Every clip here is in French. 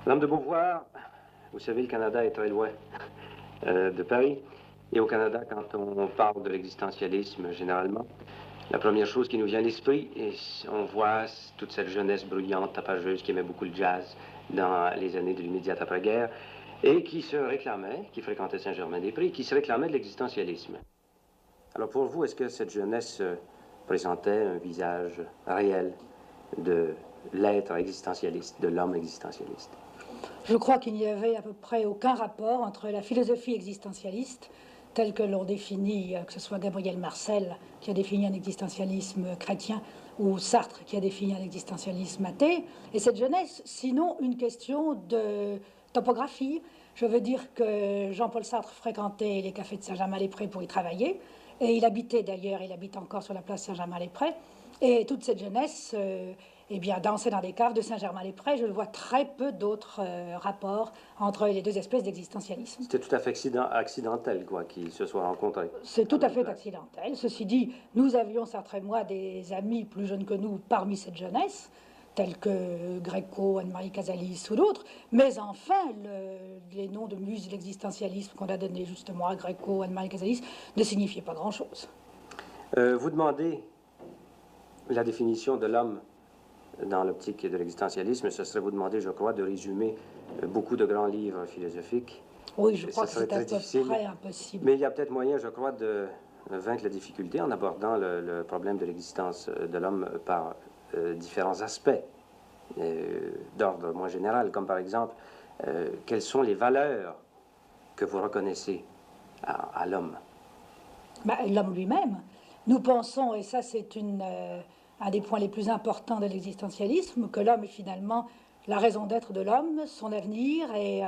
Madame de Beauvoir, vous savez, le Canada est très loin de Paris. Et au Canada, quand on parle de l'existentialisme, généralement, la première chose qui nous vient à l'esprit, et on voit toute cette jeunesse bruyante, tapageuse, qui aimait beaucoup le jazz dans les années de l'immédiate après-guerre, et qui se réclamait, qui fréquentait Saint-Germain-des-Prés, qui se réclamait de l'existentialisme. Alors pour vous, est-ce que cette jeunesse présentait un visage réel de l'être existentialiste, de l'homme existentialiste? Je crois qu'il n'y avait à peu près aucun rapport entre la philosophie existentialiste, telle que l'on définit, que ce soit Gabriel Marcel, qui a défini un existentialisme chrétien, ou Sartre, qui a défini un existentialisme athée, et cette jeunesse, sinon une question de topographie. Je veux dire que Jean-Paul Sartre fréquentait les cafés de Saint-Germain-les-Prés pour y travailler, et il habitait d'ailleurs, il habite encore sur la place Saint-Germain-les-Prés, et toute cette jeunesse eh bien, danser dans des caves de Saint-Germain-les-Prés, je vois très peu d'autres rapports entre les deux espèces d'existentialisme. C'était tout à fait accidentel, quoi, qu'ils se soient rencontrés. C'est tout à fait accidentel. Ceci dit, nous avions, Sartre et moi, des amis plus jeunes que nous parmi cette jeunesse, tels que Gréco, Anne-Marie Casalis ou d'autres, mais enfin, les noms de muses de l'existentialisme qu'on a donnés justement à Gréco, Anne-Marie Casalis, ne signifiaient pas grand-chose. Vous demandez la définition de l'homme dans l'optique de l'existentialisme, ce serait vous demander, je crois, de résumer beaucoup de grands livres philosophiques. Oui, je crois que c'est à peu difficile. près impossible. Mais il y a peut-être moyen, je crois, de vaincre la difficulté en abordant le problème de l'existence de l'homme par différents aspects d'ordre moins général, comme par exemple, quelles sont les valeurs que vous reconnaissez à l'homme? Ben, l'homme lui-même. Nous pensons, et ça c'est un des points les plus importants de l'existentialisme, que l'homme est finalement la raison d'être de l'homme, son avenir et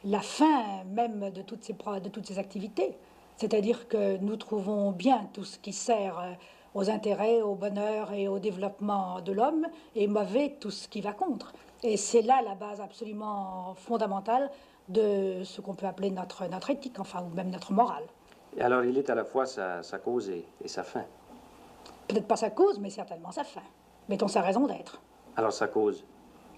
la fin même de toutes ses activités. C'est-à-dire que nous trouvons bien tout ce qui sert aux intérêts, au bonheur et au développement de l'homme, et mauvais tout ce qui va contre. Et c'est là la base absolument fondamentale de ce qu'on peut appeler notre éthique, enfin, ou même notre morale. Et alors, il est à la fois sa cause et sa fin. Peut-être pas sa cause, mais certainement sa fin. Mettons sa raison d'être. Alors, sa cause,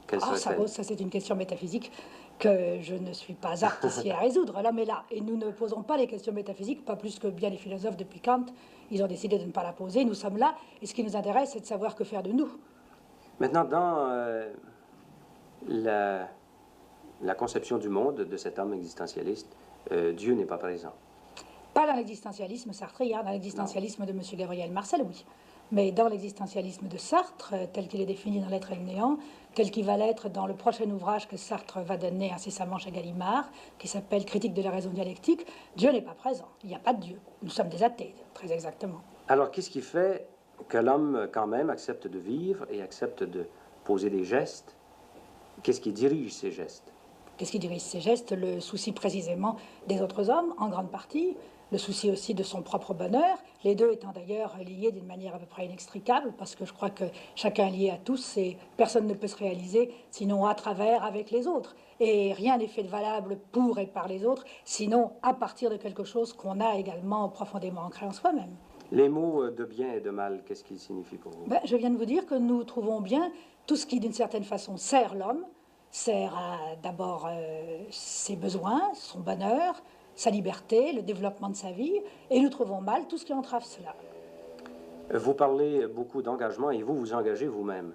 quelle serait-elle? Sa cause, ça c'est une question métaphysique que je ne suis pas apte ici à résoudre. L'homme est là. Et nous ne posons pas les questions métaphysiques, pas plus que bien les philosophes depuis Kant. Ils ont décidé de ne pas la poser. Nous sommes là. Et ce qui nous intéresse, c'est de savoir que faire de nous. Maintenant, dans la conception du monde de cet homme existentialiste, Dieu n'est pas présent. Pas dans l'existentialisme sartrien, dans l'existentialisme de M. Gabriel Marcel, oui. Mais dans l'existentialisme de Sartre, tel qu'il est défini dans L'être et le néant, tel qu'il va l'être dans le prochain ouvrage que Sartre va donner incessamment chez Gallimard, qui s'appelle Critique de la raison dialectique, Dieu n'est pas présent. Il n'y a pas de Dieu. Nous sommes des athées, très exactement. Alors, qu'est-ce qui fait que l'homme, quand même, accepte de vivre et accepte de poser des gestes? Qu'est-ce qui dirige ces gestes? Qu'est-ce qui dirige ces gestes? Le souci précisément des autres hommes, en grande partie, le souci aussi de son propre bonheur, les deux étant d'ailleurs liés d'une manière à peu près inextricable, parce que je crois que chacun est lié à tous et personne ne peut se réaliser sinon à travers, avec les autres. Et rien n'est fait de valable pour et par les autres, sinon à partir de quelque chose qu'on a également profondément ancré en soi-même. Les mots de bien et de mal, qu'est-ce qu'ils signifient pour vous? Je viens de vous dire que nous trouvons bien tout ce qui, d'une certaine façon, sert l'homme, sert d'abord ses besoins, son bonheur, sa liberté, le développement de sa vie, et nous trouvons mal tout ce qui entrave cela. Vous parlez beaucoup d'engagement et vous vous engagez vous-même.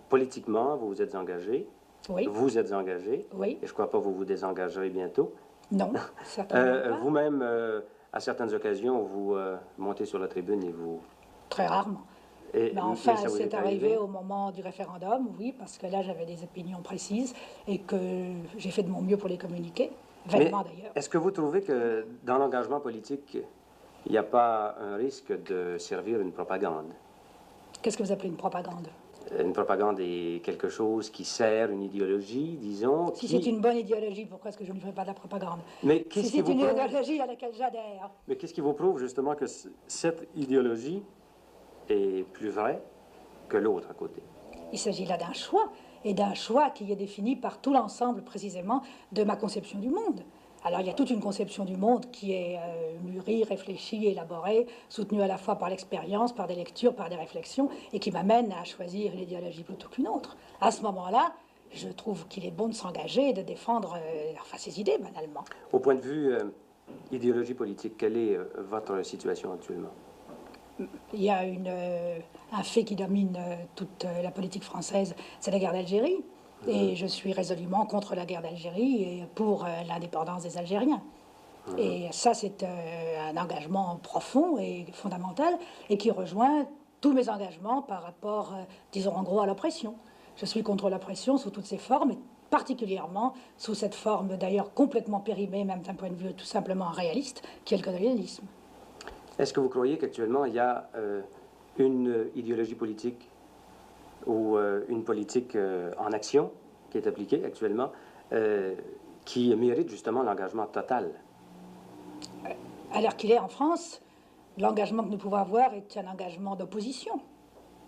Politiquement, vous vous êtes engagé. Oui. Vous êtes engagé. Oui. Et je ne crois pas que vous vous désengagerez bientôt. Non, certainement pas. Vous-même, à certaines occasions, vous montez sur la tribune et vous... Très rarement. Mais enfin, c'est arrivé au moment du référendum, oui, parce que là, j'avais des opinions précises et que j'ai fait de mon mieux pour les communiquer, vainement d'ailleurs. Est-ce que vous trouvez que dans l'engagement politique, il n'y a pas un risque de servir une propagande? Qu'est-ce que vous appelez une propagande? Une propagande est quelque chose qui sert une idéologie, disons. Si c'est une bonne idéologie, pourquoi est-ce que je ne ferais pas de la propagande? Mais si c'est une idéologie à laquelle j'adhère. Mais qu'est-ce qui vous prouve justement que cette idéologie est plus vraie que l'autre à côté? Il s'agit là d'un choix, et d'un choix qui est défini par tout l'ensemble précisément de ma conception du monde. Alors il y a toute une conception du monde qui est mûrie, réfléchie, élaborée, soutenue à la fois par l'expérience, par des lectures, par des réflexions, et qui m'amène à choisir une idéologie plutôt qu'une autre. À ce moment-là, je trouve qu'il est bon de s'engager et de défendre enfin, ses idées, banalement. Au point de vue idéologie politique, quelle est votre situation actuellement? Il y a un fait qui domine toute la politique française, c'est la guerre d'Algérie. Et je suis résolument contre la guerre d'Algérie et pour l'indépendance des Algériens. Et ça, c'est un engagement profond et fondamental et qui rejoint tous mes engagements par rapport, disons en gros, à l'oppression. Je suis contre l'oppression sous toutes ses formes, et particulièrement sous cette forme d'ailleurs complètement périmée, même d'un point de vue tout simplement réaliste, qui est le colonialisme. Est-ce que vous croyez qu'actuellement, il y a une idéologie politique ou une politique en action qui est appliquée actuellement qui mérite justement l'engagement total? À l'heure qu'il est en France, l'engagement que nous pouvons avoir est un engagement d'opposition,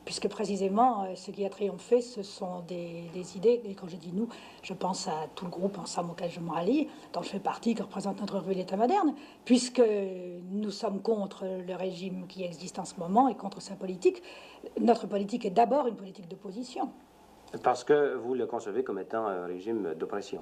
puisque précisément ce qui a triomphé, ce sont des idées, et quand je dis nous, je pense à tout le groupe ensemble auquel je me rallie, dont je fais partie, qui représente notre revue L'État moderne, puisque nous sommes contre le régime qui existe en ce moment et contre sa politique. Notre politique est d'abord une politique d'opposition. Parce que vous le concevez comme étant un régime d'oppression?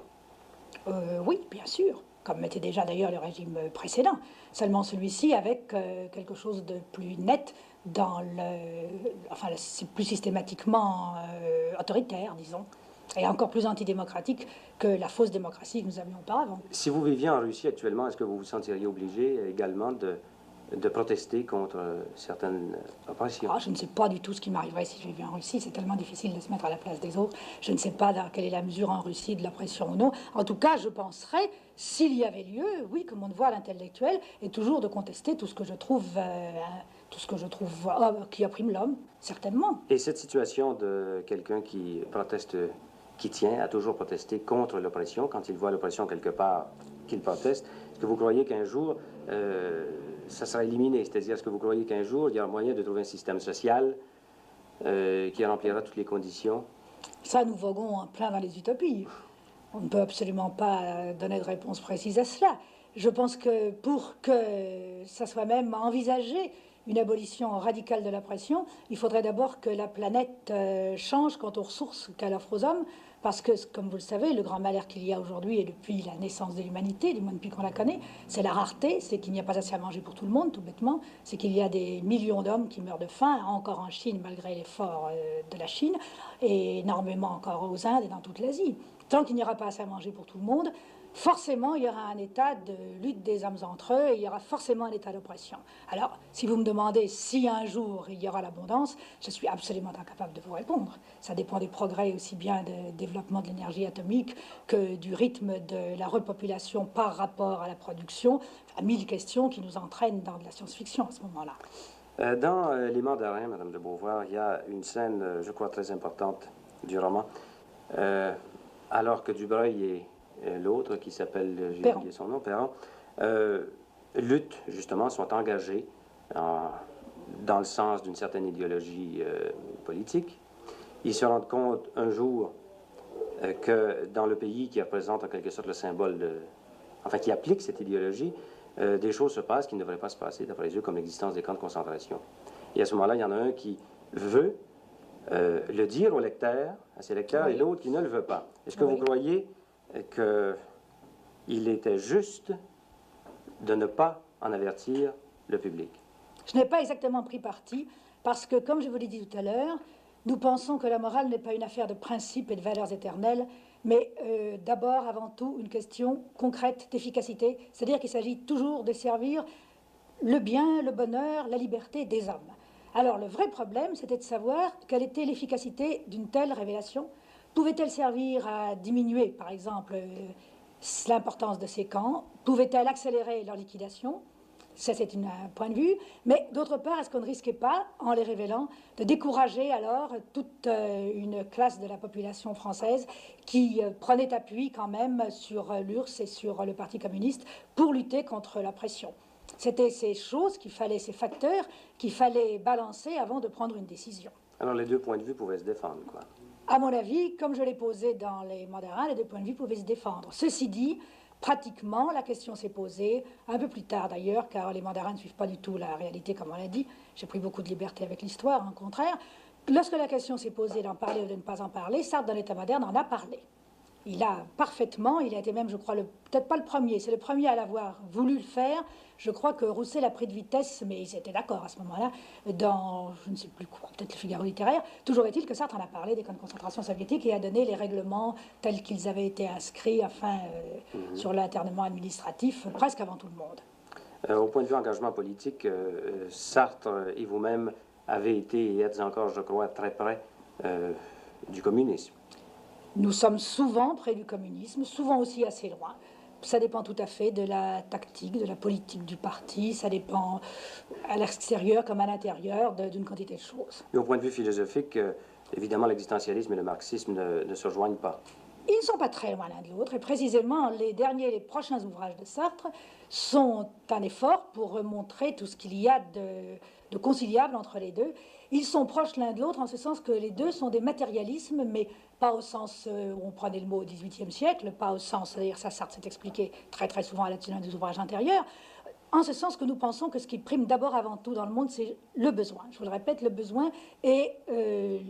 Oui, bien sûr, comme était déjà d'ailleurs le régime précédent. Seulement celui-ci avec quelque chose de plus net dans le... Enfin, c'est plus systématiquement autoritaire, disons, et encore plus antidémocratique que la fausse démocratie que nous avions auparavant. Si vous viviez en Russie actuellement, est-ce que vous vous sentiriez obligé également de protester contre certaines oppressions? Je ne sais pas du tout ce qui m'arriverait si je vivais en Russie. C'est tellement difficile de se mettre à la place des autres. Je ne sais pas dans quelle est la mesure en Russie de l'oppression ou non. En tout cas, je penserais, s'il y avait lieu, oui, que mon devoir intellectuel est toujours de contester tout ce que je trouve, qui opprime l'homme, certainement. Et cette situation de quelqu'un qui proteste, qui tient à toujours protester contre l'oppression, quand il voit l'oppression quelque part, qu'il proteste, est-ce que vous croyez qu'un jour, ça sera éliminé? C'est-à-dire, est-ce que vous croyez qu'un jour, il y aura moyen de trouver un système social qui remplira toutes les conditions? Ça, nous voguons en plein dans les utopies. On ne peut absolument pas donner de réponse précise à cela. Je pense que pour que ça soit même envisagé, une abolition radicale de l'oppression, il faudrait d'abord que la planète change quant aux ressources qu'elle offre aux hommes, parce que, comme vous le savez, le grand malheur qu'il y a aujourd'hui, et depuis la naissance de l'humanité, du moins depuis qu'on la connaît, c'est la rareté, c'est qu'il n'y a pas assez à manger pour tout le monde, tout bêtement, c'est qu'il y a des millions d'hommes qui meurent de faim, encore en Chine, malgré l'effort de la Chine, et énormément encore aux Indes et dans toute l'Asie. Tant qu'il n'y aura pas assez à manger pour tout le monde, forcément, il y aura un état de lutte des hommes entre eux et il y aura forcément un état d'oppression. Alors, si vous me demandez si un jour il y aura l'abondance, je suis absolument incapable de vous répondre. Ça dépend des progrès aussi bien du développement de l'énergie atomique que du rythme de la repopulation par rapport à la production. Enfin, 1000 questions qui nous entraînent dans de la science-fiction à ce moment-là. Dans Les Mandarins, Madame de Beauvoir, il y a une scène, je crois, très importante du roman, alors que Dubreuil et l'autre, qui s'appelle, j'ai oublié son nom, Perron, luttent, justement, sont engagés dans le sens d'une certaine idéologie politique. Ils se rendent compte un jour que dans le pays qui représente en quelque sorte le symbole enfin, qui applique cette idéologie, des choses se passent qui ne devraient pas se passer, d'après eux, comme l'existence des camps de concentration. Et à ce moment-là, il y en a un qui veut le dire aux lecteurs, à ses lecteurs, oui, et l'autre qui ne le veut pas. Est-ce que oui, vous croyez qu'il était juste de ne pas en avertir le public? Je n'ai pas exactement pris parti, parce que, comme je vous l'ai dit tout à l'heure, nous pensons que la morale n'est pas une affaire de principes et de valeurs éternelles, mais d'abord, avant tout, une question concrète d'efficacité, c'est-à-dire qu'il s'agit toujours de servir le bien, le bonheur, la liberté des hommes. Alors, le vrai problème, c'était de savoir quelle était l'efficacité d'une telle révélation. Pouvait-elle servir à diminuer, par exemple, l'importance de ces camps? Pouvait-elle accélérer leur liquidation? Ça, c'est un point de vue. Mais d'autre part, est-ce qu'on ne risquait pas, en les révélant, de décourager alors toute une classe de la population française qui prenait appui quand même sur l'URSS et sur le Parti communiste pour lutter contre la pression? C'était ces choses qu'il fallait, ces facteurs qu'il fallait balancer avant de prendre une décision. Alors les deux points de vue pouvaient se défendre, quoi. À mon avis, comme je l'ai posé dans Les Mandarins, les deux points de vue pouvaient se défendre. Ceci dit, pratiquement, la question s'est posée, un peu plus tard d'ailleurs, car Les Mandarins ne suivent pas du tout la réalité comme on l'a dit. J'ai pris beaucoup de liberté avec l'histoire, au contraire. Lorsque la question s'est posée d'en parler ou de ne pas en parler, Sartre, dans l'État moderne, en a parlé. Il a parfaitement, il a été même, je crois, peut-être pas le premier, c'est le premier à l'avoir voulu le faire. Je crois que Rousseau l'a pris de vitesse, mais ils étaient d'accord à ce moment-là, dans, je ne sais plus quoi, peut-être le Figaro littéraire. Toujours est-il que Sartre en a parlé des camps de concentration soviétiques et a donné les règlements tels qu'ils avaient été inscrits, enfin, sur l'internement administratif, presque avant tout le monde. Au point de vue engagement politique, Sartre et vous-même avez été et êtes encore, je crois, très près du communisme. Nous sommes souvent près du communisme, souvent aussi assez loin. Ça dépend tout à fait de la tactique, de la politique du parti, ça dépend à l'extérieur comme à l'intérieur d'une quantité de choses. Et au point de vue philosophique, évidemment, l'existentialisme et le marxisme ne se rejoignent pas. Ils ne sont pas très loin l'un de l'autre, et précisément les prochains ouvrages de Sartre sont un effort pour montrer tout ce qu'il y a de conciliable entre les deux. Ils sont proches l'un de l'autre en ce sens que les deux sont des matérialismes, mais pas au sens où on prenait le mot au XVIIIe siècle, pas au sens, d'ailleurs ça Sartre s'est expliqué très très souvent à l'un des ouvrages antérieurs, en ce sens que nous pensons que ce qui prime d'abord avant tout dans le monde, c'est le besoin. Je vous le répète, le besoin et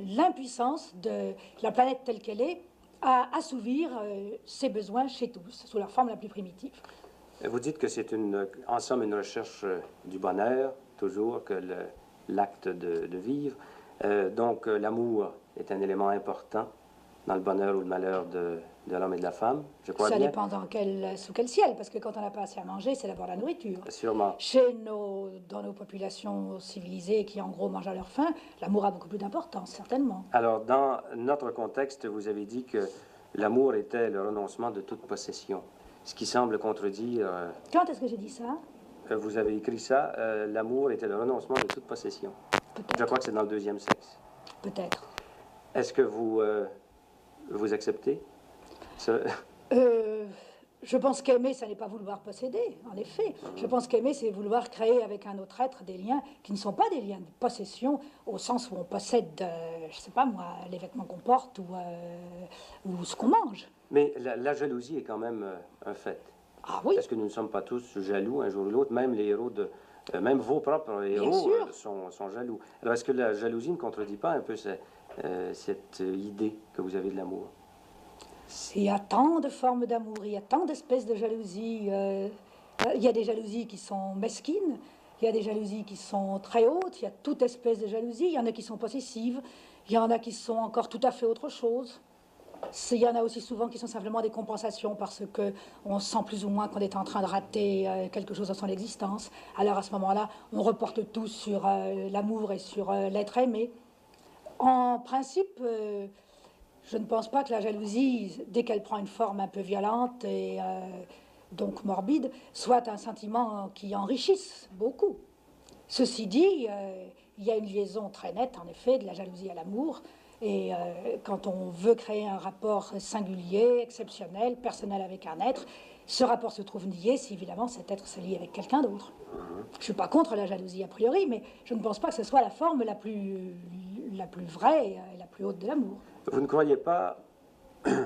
l'impuissance de la planète telle qu'elle est à assouvir ses besoins chez tous, sous leur forme la plus primitive. Vous dites que c'est en somme une recherche du bonheur, toujours, que l'acte de vivre. Donc l'amour est un élément important dans le bonheur ou le malheur de l'homme et de la femme, je crois bien. Ça dépend sous quel ciel, parce que quand on n'a pas assez à manger, c'est d'abord la nourriture. Sûrement. Dans nos populations civilisées qui en gros mangent à leur faim, l'amour a beaucoup plus d'importance, certainement. Alors dans notre contexte, vous avez dit que l'amour était le renoncement de toute possession, ce qui semble contredire... Quand est-ce que j'ai dit ça? Vous avez écrit ça, l'amour était le renoncement de toute possession. Peut-être. Je crois que c'est dans le deuxième sexe. Peut-être. Est-ce que vous acceptez ça? Je pense qu'aimer, ça n'est pas vouloir posséder, en effet. Je pense qu'aimer, c'est vouloir créer avec un autre être des liens qui ne sont pas des liens de possession, au sens où on possède, je ne sais pas moi, les vêtements qu'on porte ou ce qu'on mange. Mais la jalousie est quand même un fait. Ah oui. Est-ce que nous ne sommes pas tous jaloux un jour ou l'autre? Même les héros même vos propres héros sont jaloux. Alors est-ce que la jalousie ne contredit pas un peu cette idée que vous avez de l'amour? Il y a tant de formes d'amour, il y a tant d'espèces de jalousie. Il y a des jalousies qui sont mesquines, il y a des jalousies qui sont très hautes, il y a toute espèce de jalousie. Il y en a qui sont possessives, il y en a qui sont encore tout à fait autre chose. Il y en a aussi souvent qui sont simplement des compensations parce qu'on sent plus ou moins qu'on est en train de rater quelque chose dans son existence. Alors à ce moment-là, on reporte tout sur l'amour et sur l'être aimé. En principe, je ne pense pas que la jalousie, dès qu'elle prend une forme un peu violente et donc morbide, soit un sentiment qui enrichisse beaucoup. Ceci dit, il y a une liaison très nette, en effet, de la jalousie à l'amour. Et quand on veut créer un rapport singulier, exceptionnel, personnel avec un être, ce rapport se trouve nié si évidemment cet être se lie avec quelqu'un d'autre. Je ne suis pas contre la jalousie a priori, mais je ne pense pas que ce soit la forme la plus vraie et la plus haute de l'amour. Vous ne croyez pas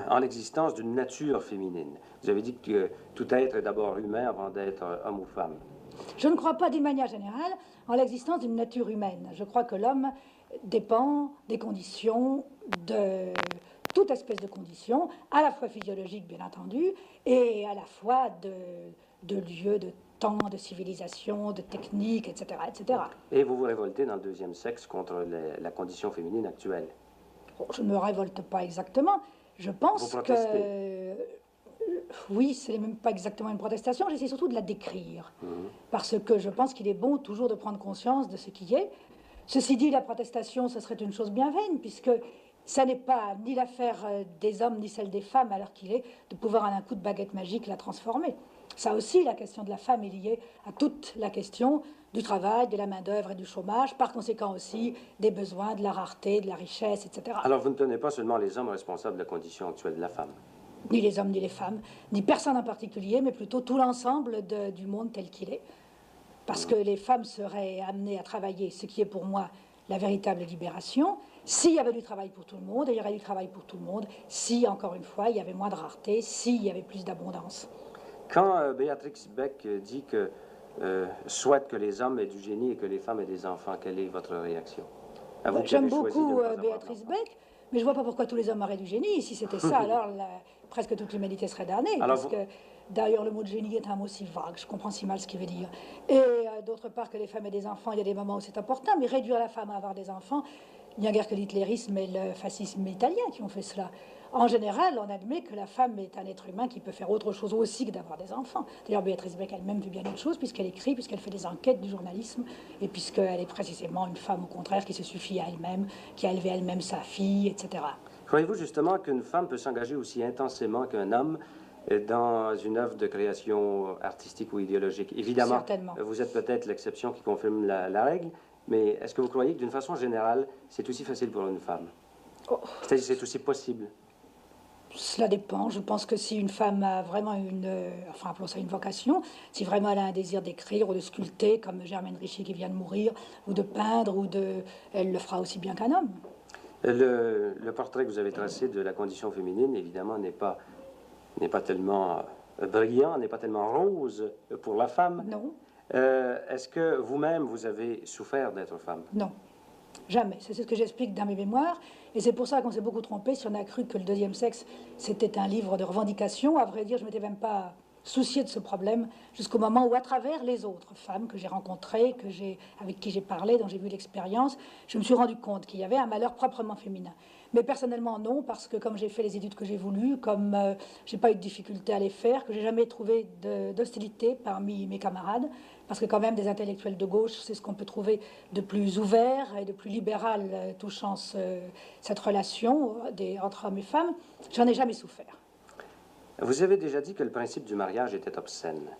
en l'existence d'une nature féminine? Vous avez dit que tout être est d'abord humain avant d'être homme ou femme. Je ne crois pas d'une manière générale en l'existence d'une nature humaine. Je crois que l'homme dépend des conditions, de toute espèce de conditions, à la fois physiologiques bien entendu, et à la fois de lieux, de temps, de civilisation, de technique, etc., etc. Et vous vous révoltez dans le deuxième sexe contre la condition féminine actuelle? Je ne me révolte pas exactement. Je pense que... Oui, ce n'est même pas exactement une protestation, j'essaie surtout de la décrire. Parce que je pense qu'il est bon toujours de prendre conscience de ce qui est. Ceci dit, la protestation, ce serait une chose bien vaine, puisque ça n'est pas ni l'affaire des hommes ni celle des femmes, alors qu'il est de pouvoir à un coup de baguette magique la transformer. Ça aussi, la question de la femme est liée à toute la question du travail, de la main-d'œuvre et du chômage, par conséquent aussi des besoins, de la rareté, de la richesse, etc. Alors vous ne tenez pas seulement les hommes responsables de la condition actuelle de la femme? Ni les hommes, ni les femmes, ni personne en particulier, mais plutôt tout l'ensemble du monde tel qu'il est. Parce que les femmes seraient amenées à travailler, ce qui est pour moi la véritable libération. S'il y avait du travail pour tout le monde, et il y aurait du travail pour tout le monde, si, encore une fois, il y avait moins de rareté, s'il y avait plus d'abondance. Quand Béatrix Beck dit que souhaite que les hommes aient du génie et que les femmes aient des enfants, quelle est votre réaction? J'aime beaucoup Béatrice Beck, mais je ne vois pas pourquoi tous les hommes auraient du génie. Si c'était ça, alors presque toute l'humanité serait damnée. Parce que d'ailleurs, le mot de génie est un mot si vague, je comprends si mal ce qu'il veut dire. Et d'autre part, que les femmes aient des enfants, il y a des moments où c'est important, mais réduire la femme à avoir des enfants, il n'y a guère que l'hitlérisme et le fascisme italien qui ont fait cela. En général, on admet que la femme est un être humain qui peut faire autre chose aussi que d'avoir des enfants. D'ailleurs, Béatrice Beck elle-même fait bien autre chose, puisqu'elle écrit, puisqu'elle fait des enquêtes du journalisme, et puisqu'elle est précisément une femme, au contraire, qui se suffit à elle-même, qui a élevé elle-même sa fille, etc. Croyez-vous justement qu'une femme peut s'engager aussi intensément qu'un homme dans une œuvre de création artistique ou idéologique? Évidemment, certainement. Vous êtes peut-être l'exception qui confirme la règle, mais est-ce que vous croyez que d'une façon générale, c'est aussi facile pour une femme? C'est-à-dire c'est aussi possible? Cela dépend. Je pense que si une femme a vraiment enfin appelons ça une vocation, si vraiment elle a un désir d'écrire ou de sculpter, comme Germaine Ricci qui vient de mourir, ou de peindre, elle le fera aussi bien qu'un homme. Le portrait que vous avez tracé de la condition féminine, évidemment, n'est pas tellement brillant, n'est pas tellement rose pour la femme. Non. Est-ce que vous-même, vous avez souffert d'être femme? Non. Jamais. C'est ce que j'explique dans mes mémoires. Et c'est pour ça qu'on s'est beaucoup trompé si on a cru que Le Deuxième Sexe, c'était un livre de revendication. À vrai dire, je ne m'étais même pas soucié de ce problème jusqu'au moment où, à travers les autres femmes que j'ai rencontrées, avec qui j'ai parlé, dont j'ai vu l'expérience, je me suis rendu compte qu'il y avait un malheur proprement féminin. Mais personnellement, non, parce que comme j'ai fait les études que j'ai voulues, comme je n'ai pas eu de difficulté à les faire, que j'ai jamais trouvé d'hostilité parmi mes camarades, parce que quand même des intellectuels de gauche, c'est ce qu'on peut trouver de plus ouvert et de plus libéral touchant cette relation entre hommes et femmes, j'en ai jamais souffert. Vous avez déjà dit que le principe du mariage était obscène.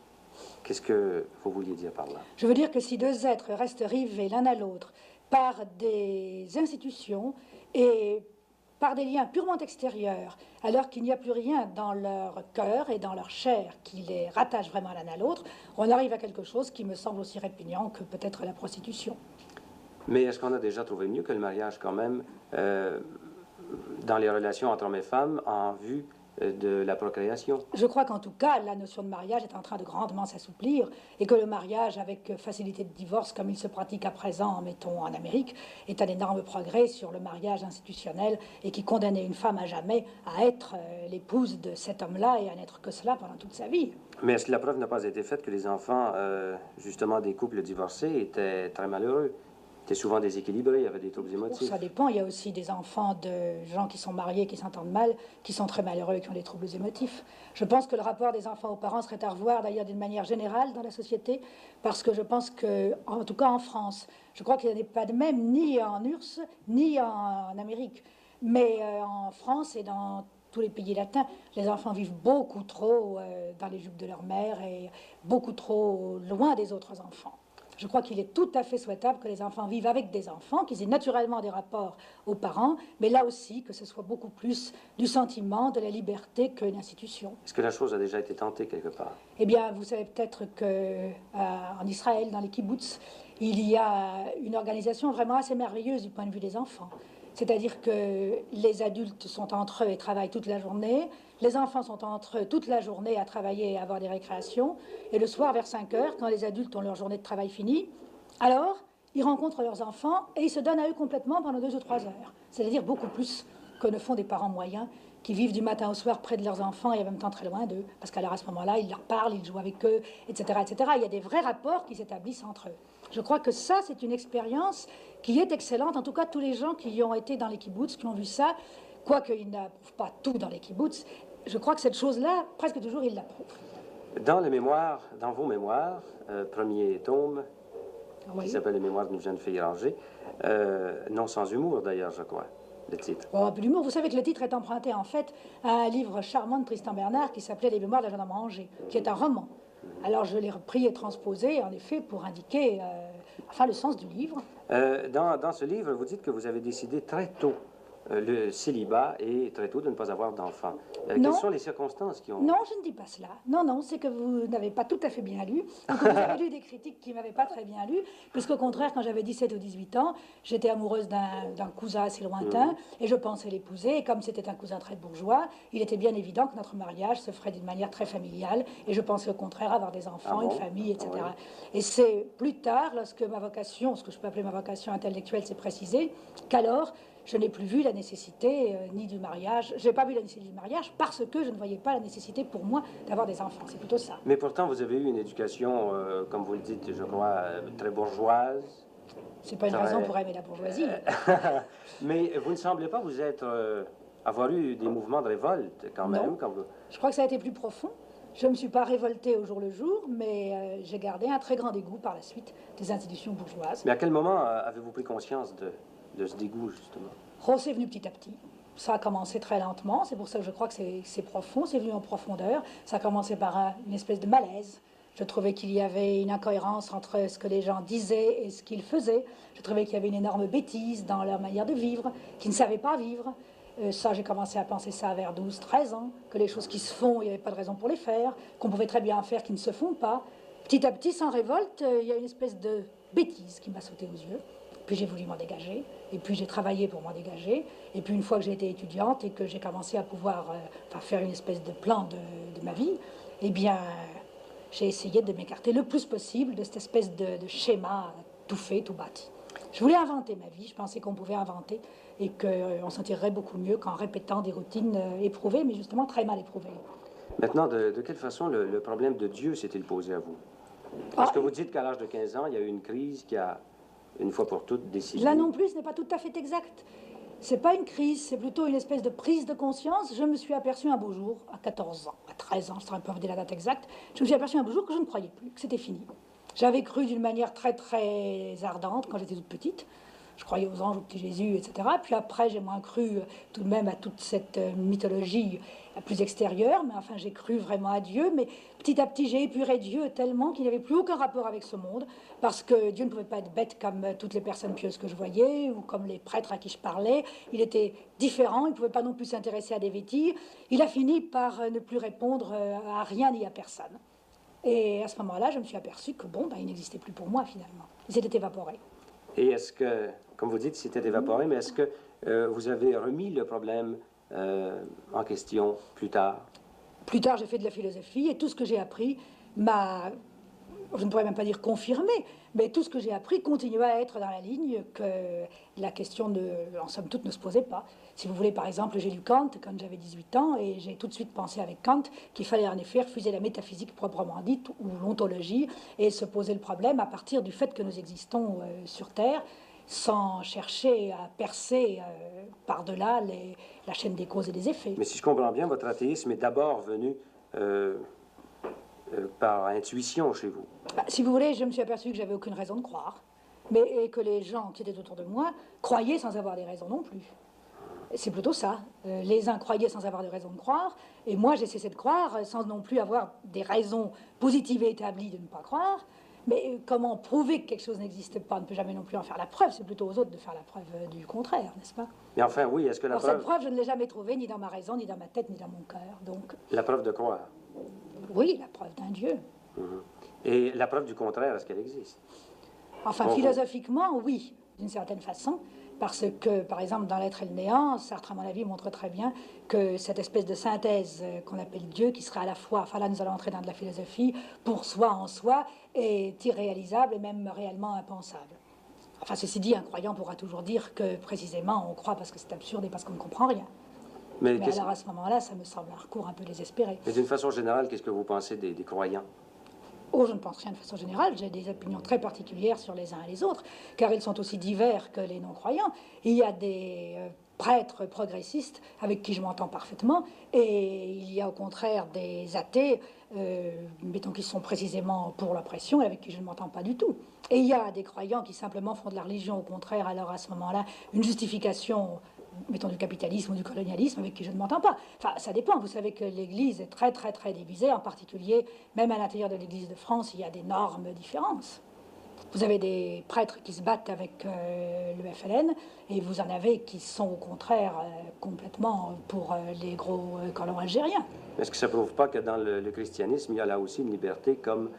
Qu'est-ce que vous vouliez dire par là? Je veux dire que si deux êtres restent rivés l'un à l'autre par des institutions et par des liens purement extérieurs, alors qu'il n'y a plus rien dans leur cœur et dans leur chair qui les rattache vraiment l'un à l'autre, on arrive à quelque chose qui me semble aussi répugnant que peut-être la prostitution. Mais est-ce qu'on a déjà trouvé mieux que le mariage quand même dans les relations entre hommes et femmes en vue de la procréation? Je crois qu'en tout cas, la notion de mariage est en train de grandement s'assouplir et que le mariage avec facilité de divorce, comme il se pratique à présent, mettons en Amérique, est un énorme progrès sur le mariage institutionnel et qui condamnait une femme à jamais à être l'épouse de cet homme-là et à n'être que cela pendant toute sa vie. Mais est-ce que la preuve n'a pas été faite que les enfants, justement des couples divorcés, étaient très malheureux? C'était souvent déséquilibré, il y avait des troubles émotifs. Ça dépend, il y a aussi des enfants de gens qui sont mariés, qui s'entendent mal, qui sont très malheureux et qui ont des troubles émotifs. Je pense que le rapport des enfants aux parents serait à revoir d'ailleurs d'une manière générale dans la société, parce que je pense que, en tout cas en France, je crois qu'il n'y en a pas de même ni en URSS, ni en Amérique. Mais en France et dans tous les pays latins, les enfants vivent beaucoup trop dans les jupes de leur mère et beaucoup trop loin des autres enfants. Je crois qu'il est tout à fait souhaitable que les enfants vivent avec des enfants, qu'ils aient naturellement des rapports aux parents, mais là aussi que ce soit beaucoup plus du sentiment, de la liberté que l'institution. Est-ce que la chose a déjà été tentée quelque part? Eh bien, vous savez peut-être qu'en Israël, dans les kibboutz, il y a une organisation vraiment assez merveilleuse du point de vue des enfants. C'est-à-dire que les adultes sont entre eux et travaillent toute la journée. Les enfants sont entre eux toute la journée à travailler et à avoir des récréations. Et le soir, vers 5 heures, quand les adultes ont leur journée de travail finie, alors ils rencontrent leurs enfants et ils se donnent à eux complètement pendant 2 ou 3 heures. C'est-à-dire beaucoup plus que ne font des parents moyens qui vivent du matin au soir près de leurs enfants et en même temps très loin d'eux. Parce qu'alors à ce moment-là, ils leur parlent, ils jouent avec eux, etc., etc. Il y a des vrais rapports qui s'établissent entre eux. Je crois que ça, c'est une expérience qui est excellente. En tout cas, tous les gens qui y ont été dans les kibboutz, qui ont vu ça, quoiqu'ils n'approuvent pas tout dans les kibboutz, je crois que cette chose-là, presque toujours, ils l'approuvent. Dans les mémoires, dans vos mémoires, premier tome, oui, qui s'appelle Les mémoires d'une jeune fille rangée, non sans humour d'ailleurs, je crois, le titre. Oh, un peu d'humour. Vous savez que le titre est emprunté en fait à un livre charmant de Tristan Bernard qui s'appelait Les mémoires d'un jeune homme rangé, qui est un roman. Alors je l'ai repris et transposé, en effet, pour indiquer le sens du livre. Dans ce livre, vous dites que vous avez décidé très tôt le célibat et très tôt de ne pas avoir d'enfants. Non. Quelles sont les circonstances qui ont... Non, je ne dis pas cela. Non, non, c'est que vous n'avez pas tout à fait bien lu, ou que vous avez lu des critiques qui ne m'avaient pas très bien lu, puisqu'au contraire, quand j'avais 17 ou 18 ans, j'étais amoureuse d'un cousin assez lointain, et je pensais l'épouser, et comme c'était un cousin très bourgeois, il était bien évident que notre mariage se ferait d'une manière très familiale, et je pensais au contraire avoir des enfants, une famille, etc. Ah, Et c'est plus tard, lorsque ma vocation, ce que je peux appeler ma vocation intellectuelle, s'est précisée, qu'alors, je n'ai plus vu la nécessité ni du mariage. Je n'ai pas vu la nécessité du mariage parce que je ne voyais pas la nécessité pour moi d'avoir des enfants. C'est plutôt ça. Mais pourtant, vous avez eu une éducation, comme vous le dites, je crois, très bourgeoise. C'est pas une raison pour aimer la bourgeoisie. Mais vous ne semblez pas vous être... avoir eu des mouvements de révolte, quand même. Non. Quand vous... Je crois que ça a été plus profond. Je ne me suis pas révoltée au jour le jour, mais j'ai gardé un très grand dégoût par la suite des institutions bourgeoises. Mais à quel moment avez-vous pris conscience de ce dégoût, justement? Oh, c'est venu petit à petit. Ça a commencé très lentement, c'est pour ça que je crois que c'est profond, c'est venu en profondeur. Ça a commencé par une espèce de malaise. Je trouvais qu'il y avait une incohérence entre ce que les gens disaient et ce qu'ils faisaient. Je trouvais qu'il y avait une énorme bêtise dans leur manière de vivre, qu'ils ne savaient pas vivre. Ça, j'ai commencé à penser ça vers 12-13 ans, que les choses qui se font, il n'y avait pas de raison pour les faire, qu'on pouvait très bien faire qui ne se font pas. Petit à petit, sans révolte, il y a une espèce de bêtise qui m'a sauté aux yeux. Puis j'ai voulu m'en dégager, et puis j'ai travaillé pour m'en dégager. Et puis une fois que j'ai été étudiante et que j'ai commencé à pouvoir faire une espèce de plan de ma vie, eh bien, j'ai essayé de m'écarter le plus possible de cette espèce de schéma tout fait, tout bâti. Je voulais inventer ma vie, je pensais qu'on pouvait inventer et qu'on s'en tirerait beaucoup mieux qu'en répétant des routines éprouvées, mais justement très mal éprouvées. Maintenant, de quelle façon le problème de Dieu s'est-il posé à vous? Parce que vous dites qu'à l'âge de 15 ans, il y a eu une crise qui a, une fois pour toutes, décidé... Là non plus, ce n'est pas tout à fait exact. C'est pas une crise, c'est plutôt une espèce de prise de conscience. Je me suis aperçue un beau jour, à 14 ans, à 13 ans, je ne saurais pas vous dire la date exacte, je me suis aperçue un beau jour que je ne croyais plus, que c'était fini. J'avais cru d'une manière très très ardente quand j'étais toute petite. Je croyais aux anges, au petit Jésus, etc. Puis après, j'ai moins cru tout de même à toute cette mythologie plus extérieure. Mais enfin, j'ai cru vraiment à Dieu. Mais petit à petit, j'ai épuré Dieu tellement qu'il n'y avait plus aucun rapport avec ce monde. Parce que Dieu ne pouvait pas être bête comme toutes les personnes pieuses que je voyais ou comme les prêtres à qui je parlais. Il était différent. Il ne pouvait pas non plus s'intéresser à des vétilles. Il a fini par ne plus répondre à rien ni à personne. Et à ce moment-là, je me suis aperçue que bon, il n'existait plus pour moi finalement. Il s'était évaporé. Et est-ce que, comme vous dites, c'était évaporé, mais est-ce que vous avez remis le problème en question plus tard? Plus tard, j'ai fait de la philosophie et tout ce que j'ai appris m'a, je ne pourrais même pas dire confirmé, mais tout ce que j'ai appris continue à être dans la ligne que la question, en somme toute, ne se posait pas. Si vous voulez, par exemple, j'ai lu Kant quand j'avais 18 ans et j'ai tout de suite pensé avec Kant qu'il fallait en effet refuser la métaphysique proprement dite ou l'ontologie et se poser le problème à partir du fait que nous existons sur Terre sans chercher à percer par-delà la chaîne des causes et des effets. Mais si je comprends bien, votre athéisme est d'abord venu par intuition chez vous. Si vous voulez, je me suis aperçu que j'avais aucune raison de croire, mais et que les gens qui étaient autour de moi croyaient sans avoir des raisons non plus. C'est plutôt ça. Les uns croyaient sans avoir de raison de croire, et moi j'ai cessé de croire sans non plus avoir des raisons positives et établies de ne pas croire. Mais comment prouver que quelque chose n'existe pas? On ne peut jamais non plus en faire la preuve. C'est plutôt aux autres de faire la preuve du contraire, n'est-ce pas? Mais enfin, oui, est-ce que la preuve... Cette preuve, je ne l'ai jamais trouvée, ni dans ma raison, ni dans ma tête, ni dans mon cœur. Donc... La preuve de croire? Oui, la preuve d'un Dieu. Et la preuve du contraire, est-ce qu'elle existe? Enfin, philosophiquement, oui, d'une certaine façon. Parce que, par exemple, dans l'être et le néant, Sartre, à mon avis, montre très bien que cette espèce de synthèse qu'on appelle Dieu, qui serait à la fois, enfin là nous allons entrer dans de la philosophie, pour soi en soi, est irréalisable et même réellement impensable. Enfin, ceci dit, un croyant pourra toujours dire que précisément on croit parce que c'est absurde et parce qu'on ne comprend rien. Mais alors à ce moment-là, ça me semble un recours un peu désespéré. Mais d'une façon générale, qu'est-ce que vous pensez des croyants? Oh, je ne pense rien de façon générale. J'ai des opinions très particulières sur les uns et les autres, car ils sont aussi divers que les non-croyants. Il y a des prêtres progressistes avec qui je m'entends parfaitement, et il y a au contraire des athées, mettons qui sont précisément pour l'oppression, et avec qui je ne m'entends pas du tout. Et il y a des croyants qui simplement font de la religion, au contraire, alors à ce moment-là, une justification, mettons, du capitalisme ou du colonialisme, avec qui je ne m'entends pas. Enfin, ça dépend. Vous savez que l'Église est très, très, très divisée. En particulier, même à l'intérieur de l'Église de France, il y a d'énormes différences. Vous avez des prêtres qui se battent avec le FLN, et vous en avez qui sont au contraire complètement pour les gros colons algériens. Est-ce que ça ne prouve pas que dans le christianisme, il y a là aussi une liberté comme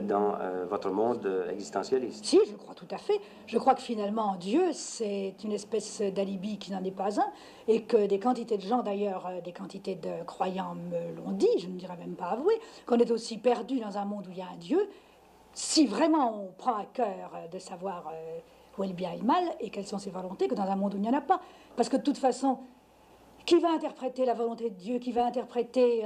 dans votre monde existentialiste? Si, je crois tout à fait. Je crois que finalement, Dieu, c'est une espèce d'alibi qui n'en est pas un, et que des quantités de gens, d'ailleurs, des quantités de croyants me l'ont dit, je ne dirais même pas avoué, qu'on est aussi perdu dans un monde où il y a un Dieu, si vraiment on prend à cœur de savoir où est le bien et le mal, et quelles sont ses volontés, que dans un monde où il n'y en a pas. Parce que de toute façon, qui va interpréter la volonté de Dieu, qui va interpréter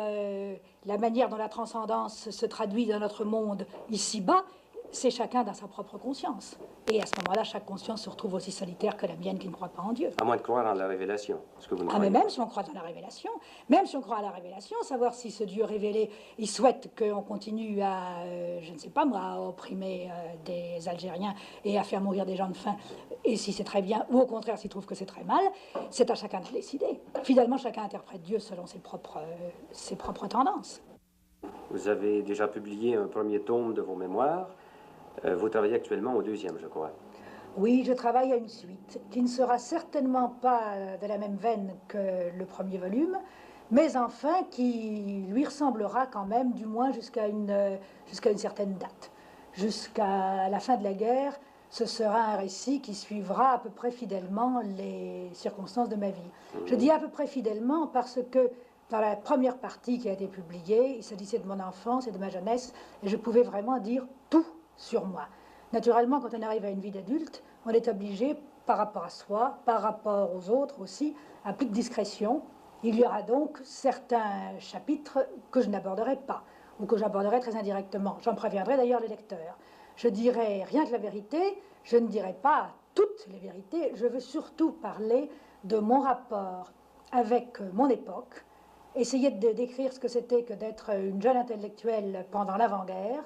la manière dont la transcendance se traduit dans notre monde ici-bas, c'est chacun dans sa propre conscience. Et à ce moment-là, chaque conscience se retrouve aussi solitaire que la mienne qui ne croit pas en Dieu. À moins de croire en la révélation. Ce que vous ne Ah, mais croyez même pas. si on croit en la révélation, même si on croit à la révélation, savoir si ce Dieu révélé, il souhaite qu'on continue à, je ne sais pas moi, à opprimer des Algériens et à faire mourir des gens de faim, et si c'est très bien, ou au contraire s'il trouve que c'est très mal, c'est à chacun de décider. Finalement, chacun interprète Dieu selon ses propres tendances. Vous avez déjà publié un premier tome de vos mémoires. Vous travaillez actuellement au deuxième, je crois. Oui, je travaille à une suite qui ne sera certainement pas de la même veine que le premier volume, mais enfin qui lui ressemblera quand même, du moins jusqu'à une certaine date. Jusqu'à la fin de la guerre, ce sera un récit qui suivra à peu près fidèlement les circonstances de ma vie. Je dis à peu près fidèlement parce que dans la première partie qui a été publiée, il s'agissait de mon enfance et de ma jeunesse, et je pouvais vraiment dire tout sur moi. Naturellement, quand on arrive à une vie d'adulte, on est obligé, par rapport à soi, par rapport aux autres aussi, à plus de discrétion. Il y aura donc certains chapitres que je n'aborderai pas, ou que j'aborderai très indirectement. J'en préviendrai d'ailleurs les lecteurs. Je dirai rien que la vérité, je ne dirai pas toutes les vérités, je veux surtout parler de mon rapport avec mon époque, essayer de décrire ce que c'était que d'être une jeune intellectuelle pendant l'avant-guerre.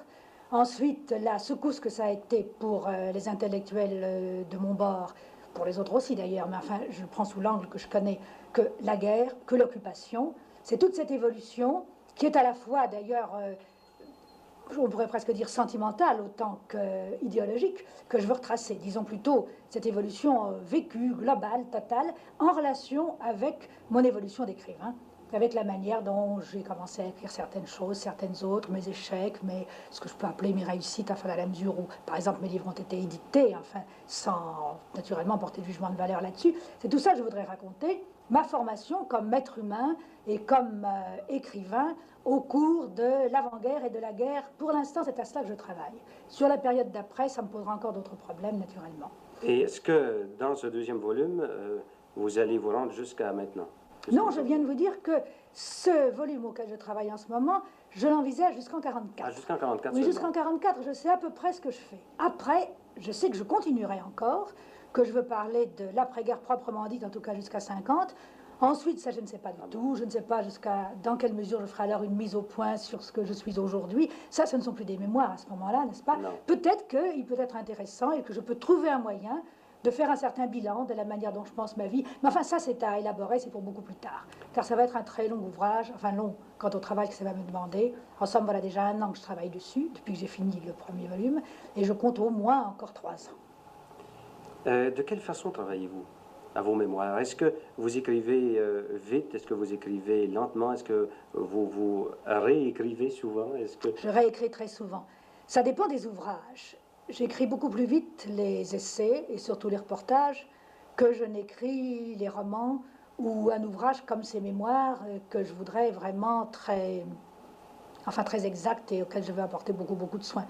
Ensuite, la secousse que ça a été pour les intellectuels de mon bord, pour les autres aussi d'ailleurs, mais enfin, je le prends sous l'angle que je connais, que la guerre, que l'occupation. C'est toute cette évolution qui est à la fois d'ailleurs, on pourrait presque dire sentimentale autant qu'idéologique, que je veux retracer. Disons plutôt cette évolution vécue, globale, totale, en relation avec mon évolution d'écrivain, avec la manière dont j'ai commencé à écrire certaines choses, certaines autres, mes échecs, ce que je peux appeler mes réussites, enfin, à la mesure où, par exemple, mes livres ont été édités, enfin, sans naturellement porter de jugement de valeur là-dessus. C'est tout ça que je voudrais raconter, ma formation comme maître humain et comme écrivain au cours de l'avant-guerre et de la guerre. Pour l'instant, c'est à cela que je travaille. Sur la période d'après, ça me posera encore d'autres problèmes, naturellement. Et est-ce que dans ce deuxième volume, vous allez vous rendre jusqu'à maintenant? Non, je viens de vous dire que ce volume auquel je travaille en ce moment, je l'envisage jusqu'en 44. Ah, jusqu'en 44 Oui, seulement. jusqu'en 44, je sais à peu près ce que je fais. Après, je sais que je continuerai encore, que je veux parler de l'après-guerre proprement dite, en tout cas jusqu'à 50. Ensuite, ça, je ne sais pas du tout. Je ne sais pas dans quelle mesure je ferai alors une mise au point sur ce que je suis aujourd'hui. Ça, ce ne sont plus des mémoires à ce moment-là, n'est-ce pas? Peut-être qu'il peut être intéressant et que je peux trouver un moyen de faire un certain bilan de la manière dont je pense ma vie. Mais enfin, ça, c'est à élaborer, c'est pour beaucoup plus tard. Car ça va être un très long ouvrage, enfin long quant au travail que ça va me demander. En somme, voilà déjà 1 an que je travaille dessus, depuis que j'ai fini le premier volume, et je compte au moins encore 3 ans. De quelle façon travaillez-vous à vos mémoires? Est-ce que vous écrivez vite? Est-ce que vous écrivez lentement? Est-ce que vous réécrivez souvent? Je réécris très souvent. Ça dépend des ouvrages. J'écris beaucoup plus vite les essais et surtout les reportages que je n'écris les romans ou un ouvrage comme ces mémoires que je voudrais vraiment très exact et auquel je veux apporter beaucoup de soin.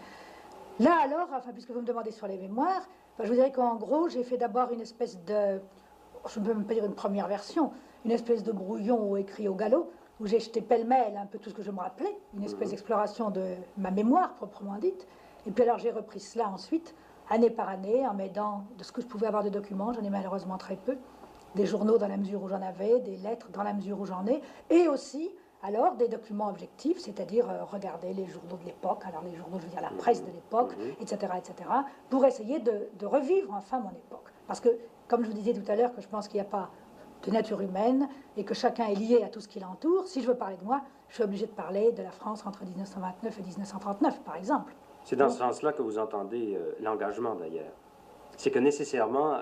Là alors, puisque vous me demandez sur les mémoires, je vous dirais qu'en gros, j'ai fait d'abord une espèce de, je ne peux même pas dire une première version, une espèce de brouillon écrit au galop, où j'ai jeté pêle-mêle un peu tout ce que je me rappelais, une espèce d'exploration de ma mémoire proprement dite. Et puis alors j'ai repris cela ensuite, année par année, en m'aidant de ce que je pouvais avoir de documents, j'en ai malheureusement très peu, des journaux dans la mesure où j'en avais, des lettres dans la mesure où j'en ai, et aussi alors des documents objectifs, c'est-à-dire regarder les journaux de l'époque, alors les journaux, je veux dire la presse de l'époque, etc., pour essayer de revivre enfin mon époque. Parce que, comme je vous disais tout à l'heure, que je pense qu'il n'y a pas de nature humaine et que chacun est lié à tout ce qui l'entoure, si je veux parler de moi, je suis obligée de parler de la France entre 1929 et 1939, par exemple. C'est dans ce sens-là que vous entendez l'engagement, d'ailleurs. C'est que nécessairement,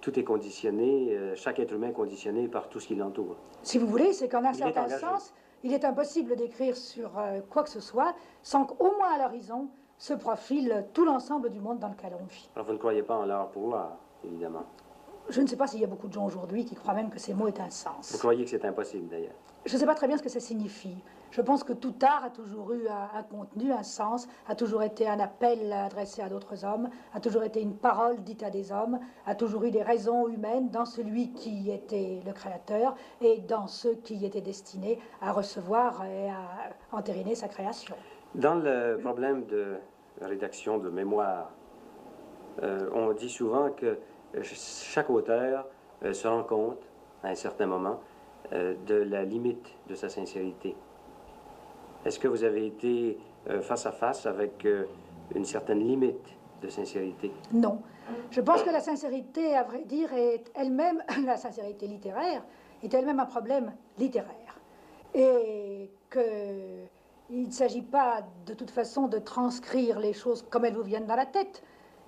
tout est conditionné, chaque être humain est conditionné par tout ce qui l'entoure. Si vous voulez, c'est qu'en un certain sens, il est impossible d'écrire sur quoi que ce soit sans qu'au moins à l'horizon se profile tout l'ensemble du monde dans lequel on vit. Alors vous ne croyez pas en l'art pour l'art, évidemment. Je ne sais pas s'il y a beaucoup de gens aujourd'hui qui croient même que ces mots aient un sens. Vous croyez que c'est impossible, d'ailleurs? Je ne sais pas très bien ce que ça signifie. Je pense que tout art a toujours eu un contenu, un sens, a toujours été un appel adressé à d'autres hommes, a toujours été une parole dite à des hommes, a toujours eu des raisons humaines dans celui qui était le créateur et dans ceux qui étaient destinés à recevoir et à entériner sa création. Dans le problème de rédaction de mémoire, on dit souvent que chaque auteur se rend compte, à un certain moment, de la limite de sa sincérité. Est-ce que vous avez été face à face avec une certaine limite de sincérité? Non. Je pense que la sincérité, à vrai dire, est elle-même, la sincérité littéraire, est elle-même un problème littéraire. Et qu'il ne s'agit pas, de toute façon, de transcrire les choses comme elles vous viennent dans la tête.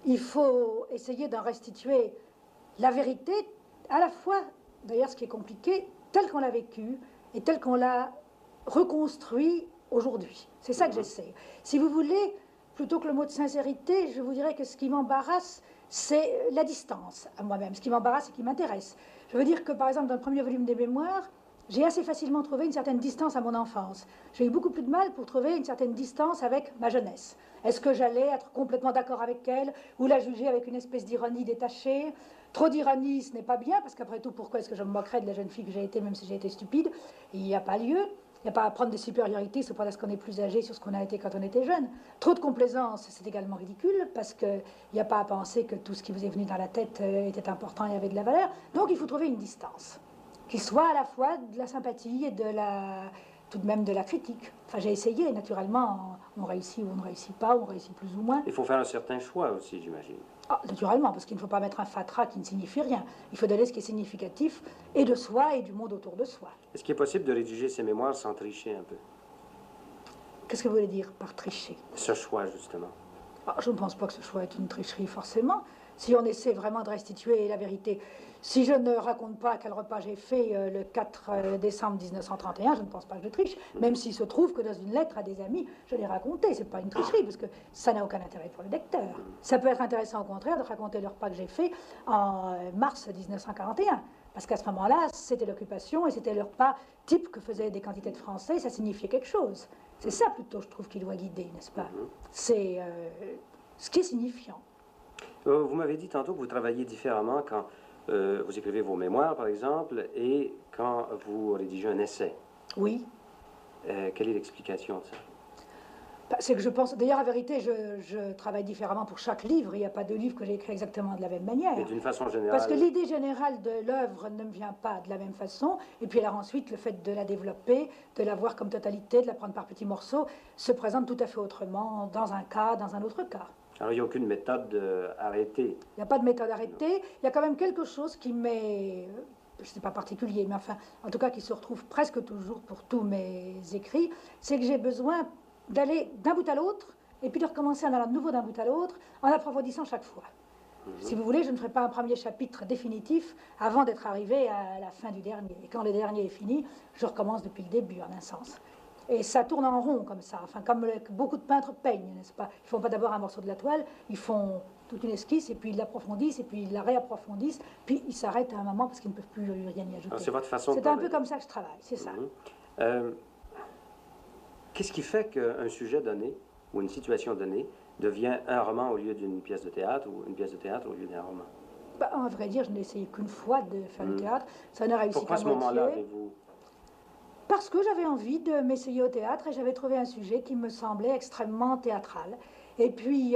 Il faut essayer d'en restituer la vérité, à la fois, d'ailleurs ce qui est compliqué, telle qu'on l'a vécue et telle qu'on l'a reconstruit aujourd'hui. C'est ça que j'essaie. Si vous voulez, plutôt que le mot de sincérité, je vous dirais que ce qui m'embarrasse, c'est la distance à moi-même. Ce qui m'embarrasse et qui m'intéresse. Je veux dire que, par exemple, dans le premier volume des mémoires, j'ai assez facilement trouvé une certaine distance à mon enfance. J'ai eu beaucoup plus de mal pour trouver une certaine distance avec ma jeunesse. Est-ce que j'allais être complètement d'accord avec elle ou la juger avec une espèce d'ironie détachée? Trop d'ironie, ce n'est pas bien, parce qu'après tout, pourquoi est-ce que je me moquerais de la jeune fille que j'ai été, même si j'ai été stupide? Il n'y a pas lieu. Il n'y a pas à prendre des supériorités, c'est pas parce qu'on est plus âgé sur ce qu'on a été quand on était jeune. Trop de complaisance, c'est également ridicule, parce qu'il n'y a pas à penser que tout ce qui vous est venu dans la tête était important et avait de la valeur. Donc il faut trouver une distance, qui soit à la fois de la sympathie et tout de même de la critique. Enfin, j'ai essayé, naturellement, on réussit ou on ne réussit pas, on réussit plus ou moins. Il faut faire un certain choix aussi, j'imagine. Ah, naturellement, parce qu'il ne faut pas mettre un fatras qui ne signifie rien. Il faut donner ce qui est significatif, et de soi, et du monde autour de soi. Est-ce qu'il est possible de rédiger ces mémoires sans tricher un peu? Qu'est-ce que vous voulez dire par tricher? Ce choix, justement. Ah, je ne pense pas que ce choix est une tricherie, forcément. Si on essaie vraiment de restituer la vérité. Si je ne raconte pas quel repas j'ai fait le 4 décembre 1931, je ne pense pas que je triche, même s'il se trouve que dans une lettre à des amis, je l'ai raconté. C'est pas une tricherie, parce que ça n'a aucun intérêt pour le lecteur. Ça peut être intéressant, au contraire, de raconter le repas que j'ai fait en mars 1941, parce qu'à ce moment-là, c'était l'occupation et c'était le repas type que faisaient des quantités de Français, ça signifiait quelque chose. C'est ça, plutôt, je trouve, qui doit guider, n'est-ce pas? C'est ce qui est signifiant. Vous m'avez dit tantôt que vous travaillez différemment quand vous écrivez vos mémoires, par exemple, et quand vous rédigez un essai. Oui. Quelle est l'explication de ça? C'est que je pense, d'ailleurs, en vérité, je travaille différemment pour chaque livre. Il n'y a pas de livre que j'ai écrit exactement de la même manière. Mais d'une façon générale. Parce que l'idée générale de l'œuvre ne me vient pas de la même façon. Et puis alors ensuite, le fait de la développer, de la voir comme totalité, de la prendre par petits morceaux, se présente tout à fait autrement dans un cas, dans un autre cas. Alors il n'y a aucune méthode arrêtée? Il n'y a pas de méthode arrêtée. Il y a quand même quelque chose qui m'est, je ne sais pas particulier, mais enfin, en tout cas qui se retrouve presque toujours pour tous mes écrits, c'est que j'ai besoin d'aller d'un bout à l'autre, et puis de recommencer en allant de nouveau d'un bout à l'autre, en approfondissant chaque fois. Si vous voulez, je ne ferai pas un premier chapitre définitif avant d'être arrivé à la fin du dernier. Et quand le dernier est fini, je recommence depuis le début, en un sens. Et ça tourne en rond, comme ça, enfin, comme beaucoup de peintres peignent, n'est-ce pas? Ils ne font pas d'abord un morceau de la toile, ils font toute une esquisse, et puis ils l'approfondissent, et puis ils la réapprofondissent, puis ils s'arrêtent à un moment parce qu'ils ne peuvent plus rien y ajouter. C'est votre façon de travailler. C'est un peu comme ça que je travaille, c'est ça. Qu'est-ce qui fait qu'un sujet donné, ou une situation donnée, devient un roman au lieu d'une pièce de théâtre, ou une pièce de théâtre au lieu d'un roman? Bah, à vrai dire, je n'ai essayé qu'une fois de faire du théâtre. Ça n'a réussi Pourquoi qu'à à ce moment-là moitié. avez-vous... Parce que j'avais envie de m'essayer au théâtre et j'avais trouvé un sujet qui me semblait extrêmement théâtral. Et puis,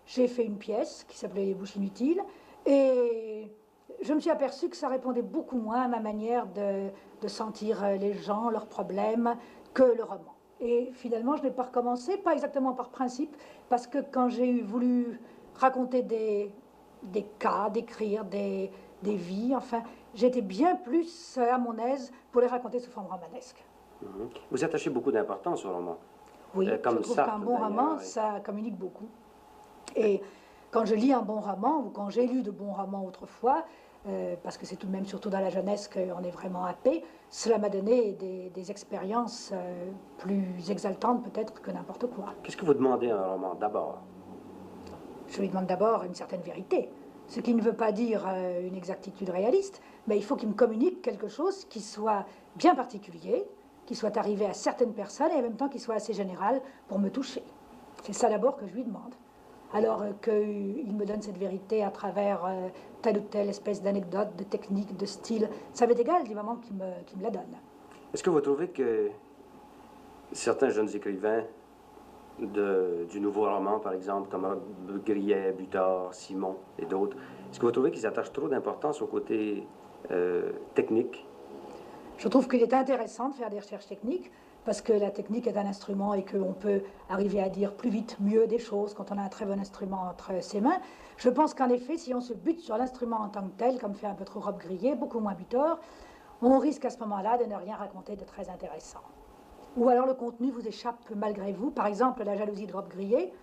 j'ai fait une pièce qui s'appelait Les Bouches Inutiles, et je me suis aperçue que ça répondait beaucoup moins à ma manière de sentir les gens, leurs problèmes, que le roman. Et finalement, je n'ai pas recommencé, pas exactement par principe, parce que quand j'ai voulu raconter des cas, décrire des vies, enfin, j'étais bien plus à mon aise pour les raconter sous forme romanesque. Vous attachez beaucoup d'importance au roman. Oui, comme je trouve Sartre, qu'un bon roman, et... ça communique beaucoup. Et quand je lis un bon roman, ou quand j'ai lu de bons romans autrefois, parce que c'est tout de même surtout dans la jeunesse qu'on est vraiment happé, cela m'a donné des expériences plus exaltantes peut-être que n'importe quoi. Qu'est-ce que vous demandez à un roman, d'abord? Je lui demande d'abord une certaine vérité, ce qui ne veut pas dire une exactitude réaliste, mais il faut qu'il me communique quelque chose qui soit bien particulier, qui soit arrivé à certaines personnes et en même temps qui soit assez général pour me toucher. C'est ça d'abord que je lui demande. Alors qu'il me donne cette vérité à travers telle ou telle espèce d'anecdote, de technique, de style, ça m'est égal du moment qu'il me la donne. Est-ce que vous trouvez que certains jeunes écrivains du nouveau roman, par exemple, comme Grillet, Butor, Simon et d'autres, est-ce que vous trouvez qu'ils attachent trop d'importance au côté technique? Je trouve qu'il est intéressant de faire des recherches techniques, parce que la technique est un instrument et qu'on peut arriver à dire plus vite, mieux des choses quand on a un très bon instrument entre ses mains. Je pense qu'en effet, si on se bute sur l'instrument en tant que tel, comme fait un peu trop Rob Grillet, beaucoup moins Butor, on risque à ce moment-là de ne rien raconter de très intéressant. Ou alors le contenu vous échappe malgré vous. Par exemple, La jalousie de Rob Grillet,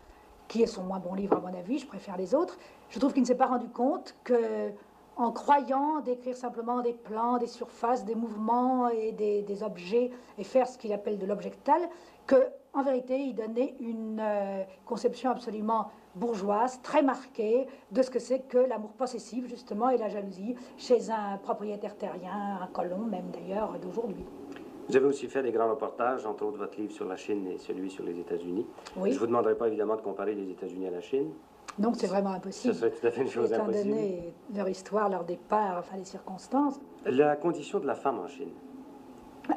qui est son moins bon livre à mon avis, je préfère les autres. Je trouve qu'il ne s'est pas rendu compte que, en croyant décrire simplement des plans, des surfaces, des mouvements et des objets, et faire ce qu'il appelle de l'objectal, qu'en vérité, il donnait une conception absolument bourgeoise, très marquée, de ce que c'est que l'amour possessif, justement, et la jalousie, chez un propriétaire terrien, un colon même d'ailleurs, d'aujourd'hui. Vous avez aussi fait des grands reportages, entre autres votre livre sur la Chine et celui sur les États-Unis. Oui. Je ne vous demanderai pas évidemment de comparer les États-Unis à la Chine. Non, c'est vraiment impossible. Ce serait tout à fait une chose étant impossible. Donné leur histoire, leur départ, enfin les circonstances. La condition de la femme en Chine.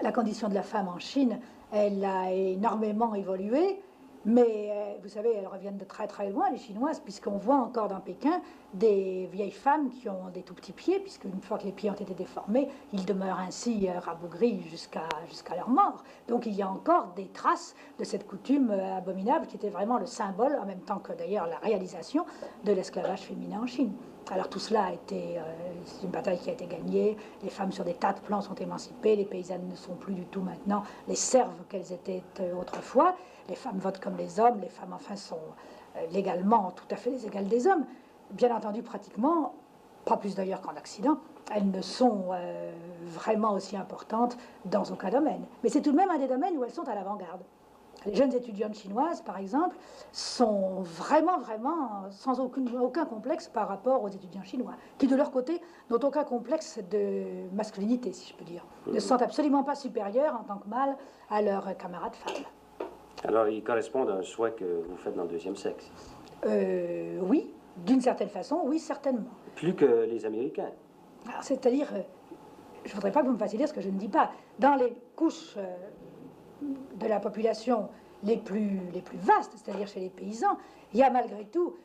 La condition de la femme en Chine, elle a énormément évolué, mais vous savez, elles reviennent de très très loin, les Chinoises, puisqu'on voit encore dans Pékin des vieilles femmes qui ont des tout petits pieds, puisqu'une fois que les pieds ont été déformés, ils demeurent ainsi rabougris jusqu'à leur mort. Donc il y a encore des traces de cette coutume abominable qui était vraiment le symbole, en même temps que d'ailleurs la réalisation de l'esclavage féminin en Chine. Alors tout cela a été, c'est une bataille qui a été gagnée, les femmes sur des tas de plans sont émancipées, les paysannes ne sont plus du tout maintenant les serves qu'elles étaient autrefois, les femmes votent comme les hommes, les femmes enfin sont légalement tout à fait les égales des hommes. Bien entendu, pratiquement, pas plus d'ailleurs qu'en Occident, elles ne sont vraiment aussi importantes dans aucun domaine. Mais c'est tout de même un des domaines où elles sont à l'avant-garde. Les jeunes étudiantes chinoises, par exemple, sont vraiment, vraiment sans aucun complexe par rapport aux étudiants chinois, qui de leur côté n'ont aucun complexe de masculinité, si je peux dire. Ne se sentent absolument pas supérieurs en tant que mâles à leurs camarades femmes. Alors, ils correspondent à un souhait que vous faites dans le deuxième sexe. Oui, d'une certaine façon, oui, certainement. Plus que les Américains. C'est-à-dire, je ne voudrais pas que vous me fassiez dire ce que je ne dis pas. Dans les couches de la population les plus vastes, c'est-à-dire chez les paysans, il y a malgré tout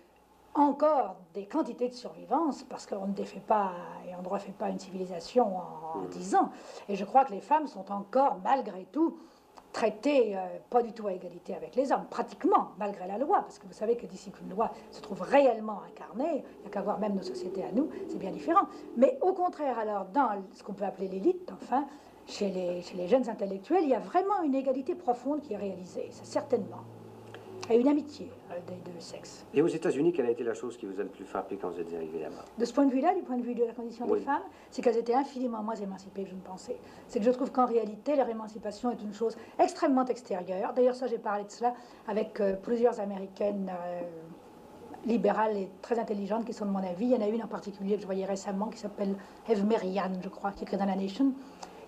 encore des quantités de survivance, parce qu'on ne défait pas et on ne refait pas une civilisation en 10 ans. Et je crois que les femmes sont encore, malgré tout, traitées pas du tout à égalité avec les hommes, pratiquement, malgré la loi, parce que vous savez que d'ici qu'une loi se trouve réellement incarnée, il n'y a qu'à voir même nos sociétés à nous, c'est bien différent. Mais au contraire, alors, dans ce qu'on peut appeler l'élite, enfin, chez les jeunes intellectuels, il y a vraiment une égalité profonde qui est réalisée, ça certainement. Et une amitié des deux sexes. Et aux États-Unis, quelle a été la chose qui vous a le plus frappé quand vous êtes arrivé là-bas? De ce point de vue-là, du point de vue de la condition des femmes, c'est qu'elles étaient infiniment moins émancipées que je ne pensais. C'est que je trouve qu'en réalité, leur émancipation est une chose extrêmement extérieure. D'ailleurs, ça, j'ai parlé de cela avec plusieurs Américaines libérales et très intelligentes qui sont de mon avis. Il y en a une en particulier que je voyais récemment qui s'appelle Eve Marianne, je crois, qui écrit dans la Nation,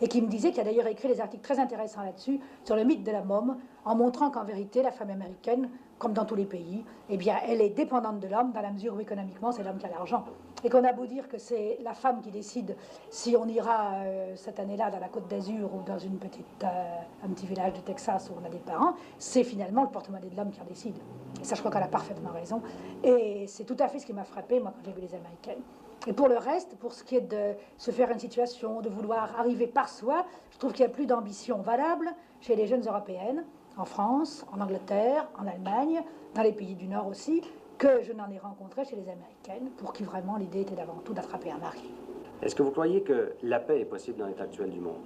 et qui me disait, qui a d'ailleurs écrit des articles très intéressants là-dessus, sur le mythe de la môme, en montrant qu'en vérité, la femme américaine, comme dans tous les pays, eh bien, elle est dépendante de l'homme, dans la mesure où économiquement, c'est l'homme qui a l'argent. Et qu'on a beau dire que c'est la femme qui décide si on ira cette année-là dans la Côte d'Azur ou dans un petit village du Texas où on a des parents, c'est finalement le porte-monnaie de l'homme qui en décide. Et ça, je crois qu'elle a parfaitement raison. Et c'est tout à fait ce qui m'a frappé, moi, quand j'ai vu les Américaines. Et pour le reste, pour ce qui est de se faire une situation, de vouloir arriver par soi, je trouve qu'il n'y a plus d'ambition valable chez les jeunes européennes, en France, en Angleterre, en Allemagne, dans les pays du Nord aussi, que je n'en ai rencontré chez les Américaines, pour qui vraiment l'idée était d'avant tout d'attraper un mari. Est-ce que vous croyez que la paix est possible dans l'état actuel du monde?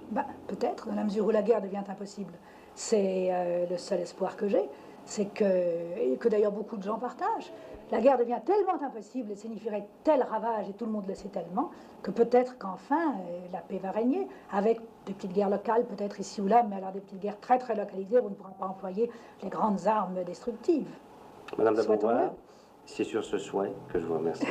Peut-être, dans la mesure où la guerre devient impossible. C'est le seul espoir que j'ai, c'est et que d'ailleurs beaucoup de gens partagent. La guerre devient tellement impossible et signifierait tel ravage, et tout le monde le sait tellement, que peut-être qu'enfin la paix va régner, avec des petites guerres locales, peut-être ici ou là, mais alors des petites guerres très très localisées où on ne pourra pas employer les grandes armes destructives. Madame de Beauvoir, c'est sur ce souhait que je vous remercie.